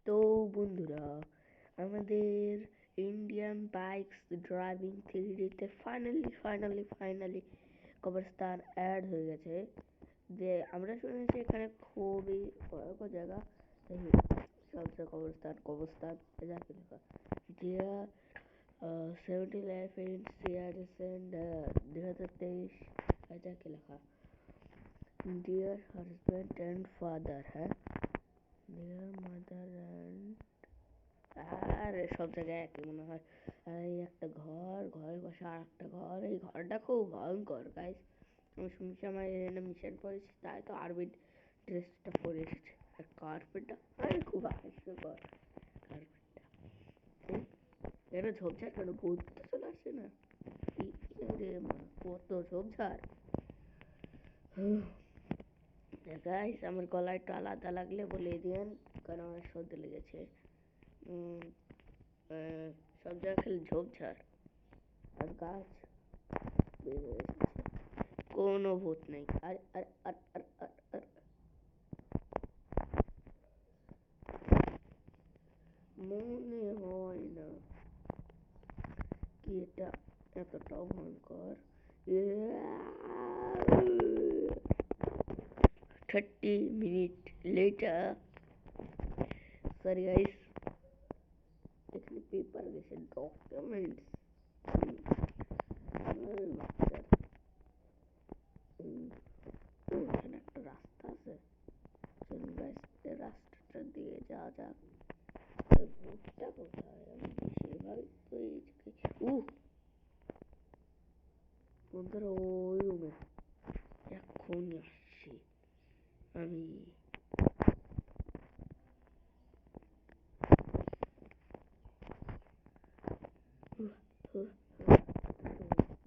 তো বন্ধুরা, আমাদের ইন্ডিয়ান বাইকস ড্রাইভিং থ্রিডিতে ফাইনালি কবরস্তান অ্যাড হয়ে গেছে। যে আমরা শুনেছি এখানে খুবই ভয়ঙ্কর জায়গা। সবচেয়ে কবরস্তান কবরস্তান যাকে লেখা জিয়া 70 লাইফ রিসেন্ট 2023 যাকে লেখা ডিয়ার হাজব্যান্ড অ্যান্ড ফাদার। হ্যাঁ, ডিয়ার মাদার অ্যান্ড আরে সব জায়গায় একই মনে হয়। আর এই একটা ঘরের পাশে আর একটা ঘর, এই ঘরটা খুব ভয়ঙ্কর গাইস। আমি শুনছি আমার এখানে মিশন পড়েছি, তাই তো আর্মি ড্রেসটা পরে এসেছে। আর কার্পেটটা খুব হাস্যকর। কার্পেটটা এটা ঝোপঝাড় কেন ভূত তো চলে আসছে না? কত ঝোপঝাড়। গাইস আমার গলা একটু আলাদা লাগলে বলে দিয়েন, কারণ আমার সর্দি লেগেছে। সব জায়গায় খালি ঝোপঝাড় আর গাছ বের হয়ে এসেছে, কোনো ভূত নেই। আর আর আর আর আর আর মনে হয় না কি এটা এতটাও ভয়ঙ্কর। 30 minutes later, sorry guys, এখানে পেপার গেছে, ডকুমেন্টস। এখানে একটা রাস্তা আছে, চলুন গাইস এই রাস্তাটা দিয়ে যাওয়া যাক। ভূতটা কোথায়? আমি বেশিরভাগ তো বন্ধুরা ওই রুমে এক্ষুনি আসছি আমি।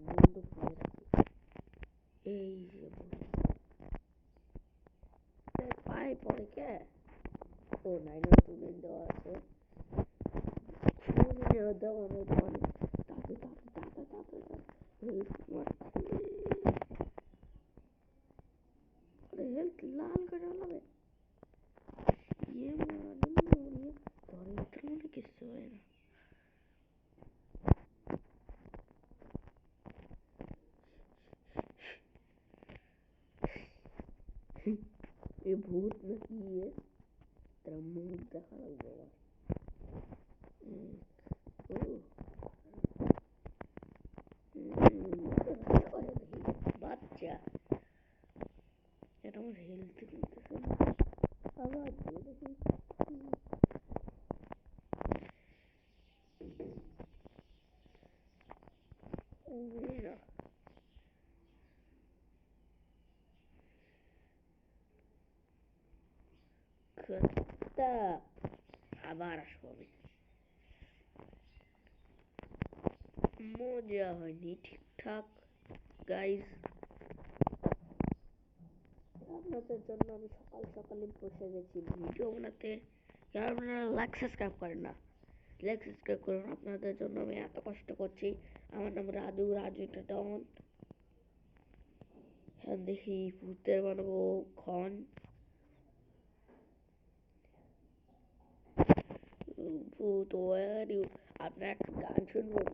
বন্ধু খুলে রাখি, এই যে পায়ে পড়ে কে? ও 902 দেওয়া আছে, দেওয়া নেই তাতে হেলথ হেলথ লাল করে হবে। ধরে মনে কিছু হয় না। এ ভূত নাকি তার মুখ দেখা লাগবে আমার। বাচ্চা এটা আমার হেলথ দিতেছে না, আবার দিয়ে দেখি। আবার আসবো আমি, মজা হয়নি ঠিকঠাক গাইজ। আপনাদের জন্য আমি সকালে বসে গেছি ভিডিও বানাতে, যারা আপনারা লাইক সাবস্ক্রাইব করেন না, লাইক সাবস্ক্রাইব করুন। আপনাদের জন্য আমি এত কষ্ট করছি। আমার নাম রাজু ডন। হ্যাঁ দেখি ভূতের বানাবো খন। ভূত ওয়ার ইউ, আপনার একটা গান শুনবেন?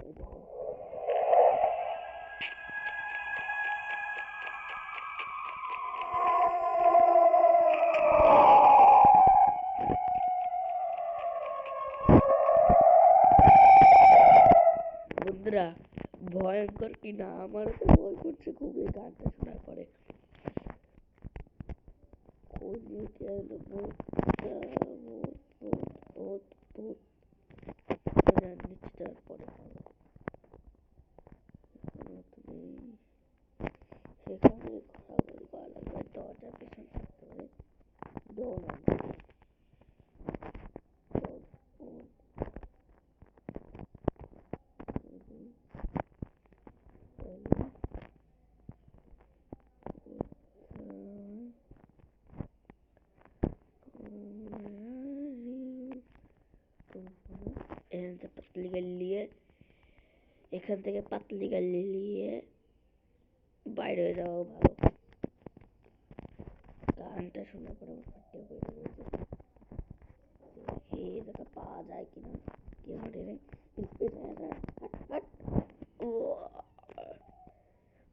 বন্ধুরা ভয়ঙ্কর কি না, আমার তো ভয় করছে খুব এই গানটা শোনার পরে। পরে সেখানে ঘোরাঘুরি করা লাগবে, দরজার পেছনে থাকতে হবে। দৌড়ান পাতলি গাড়ি নিয়ে, এখান থেকে পাতলি গাড়ি নিয়ে বাইরে হয়ে যাওয়া ভালো। গানটা শোনার পর আমার ফাটিয়ে পড়ে গেছে। পাওয়া যায় কিনা কে মারে রে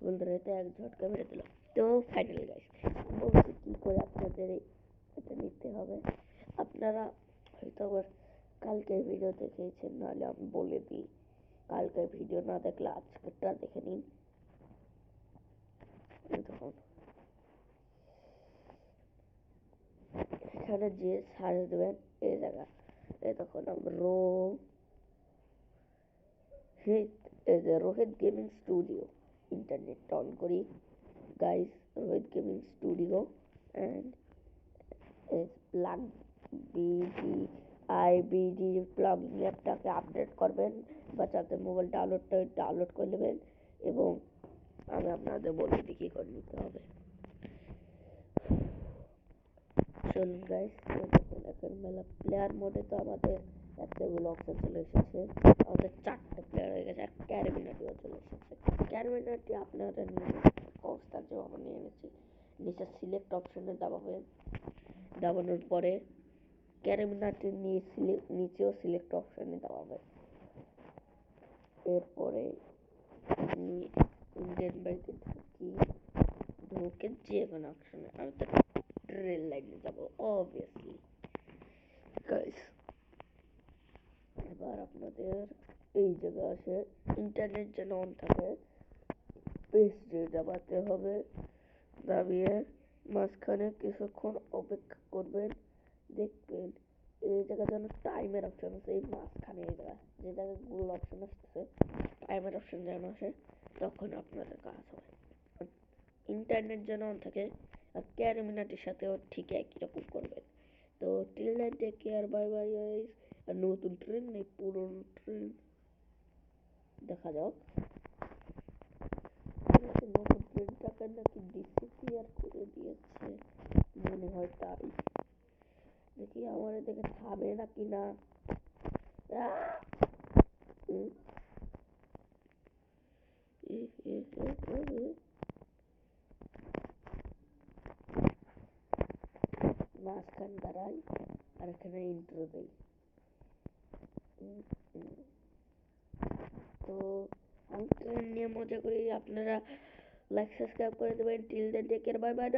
বন্ধুরাতে এক ঝটকা মেরে দিল। তো ফাইনাল গাইস বলছি কি করে আপনাদের এটা নিতে হবে। আপনারা হয়তো আবার কালকের ভিডিও দেখেছেন, নাহলে আমি বলে দিই, কালকের ভিডিও না দেখলে আজকেরটা দেখে নিন। দেখুন এখানে যে সার্চ দেবেন এই জায়গা, এই তখন Rohit gaming studio internet on করি guys. Rohit gaming studio and plug BD plugging অ্যাপটাকে আপডেট করবেন বা যাতে মোবাইল ডাউনলোড করে নেবেন। এবং আমি আপনাদের বলে দিই কী করে নিতে হবে। চলুন গাইস, দেখুন এখন মেলা প্লেয়ার মোডে তো আমাদের এতগুলো অপশন চলে এসেছে, আমাদের 4টে প্লেয়ার হয়ে গেছে, ক্যারিমিনাটিও চলে এসেছে। ক্যারিমিনাটি আপনারা নিয়ে অবস্থার জন্য নিয়ে এনেছি। নিচে সিলেক্ট অপশনে দাবানোর পরে ক্যারিমিনাটির নিচেও সিলেক্ট অপশনে দাবাবে। এরপরে আপনি ইন্ডিয়ান বাইকে ঢুকে যে কোনো অপশনে, আমি তো রেল লাইনে যাবো অবভিয়াসলি গাইস। এবার আপনাদের এই জায়গা আসে ইন্টারনেট যেন অন থাকে, পেজে দাবাতে হবে। দাবিয়ে মাঝখানে কিছুক্ষণ অপেক্ষা করবেন, দেখবেন এই জায়গা যেন টাইমের অপশন আছে, এই মাঝখানে এই জায়গা যে জায়গায় গুগল অপশন আসতেছে টাইমের অপশন যেন আসে, তখন আপনাদের কাজ হবে। ইন্টারনেট যেন অন থাকে আর ক্যারিমিনাটির সাথেও ঠিক একই রকম করবেন। তো till then take care, bye bye guys. আর নতুন ট্রেন নেই, পুরনো ট্রেন দেখা যাক। নতুন ট্রেনটাকে নাকি ডিসঅ্যাপিয়ার করে দিয়েছে মনে হয়, তাই দেখি আমার এদিকে থামে নাকি না। মাঝখান দাঁড়াই আর এখানে ইন্ট্রো দেই। তো আমি ট্রেন নিয়ে মজা করি, আপনারা লাইক সাবস্ক্রাইব করে দেবেন। Till then take care, bye by.